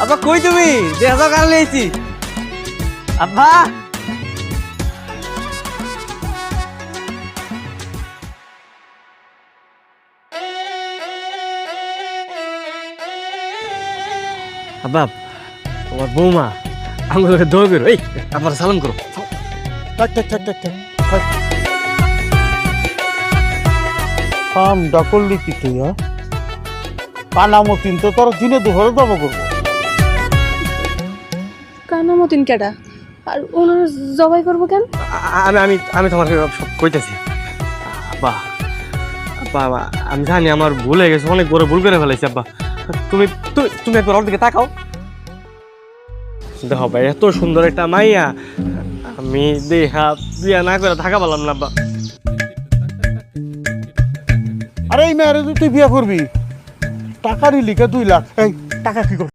আব্বা কই তুমি দেখা কার লেছি আব্বা আব্বা তোমার বৌমা আমাকে দোয়া করো এই আব্বার সালাম করো কামটা করলি কি তুই? হ্যাঁ, কানামতিন তো তোর দিনে দুপুরে দাবা করবো। কানামতিন কেডা আর ওনার জবাই করবো কেন? আমি আমি আমি তোমার সব কইতেছি আব্বা আব্বা আমি জানি আমার ভুল হয়ে গেছে, অনেক বড় ভুল করে ফেলেছি আব্বা। তুমি তুমি তুমি একবার ওর দিকে তাকাও। দেখো ভাই, এত সুন্দর একটা মাইয়া আমি দেখা বিয়া না করে থাকা পারলাম না আব্বা। আরে এই মেয়েরে তুই বিয়ে করবি, টাকারই লিখে 2 লাখ। এই টাকা কি করবি?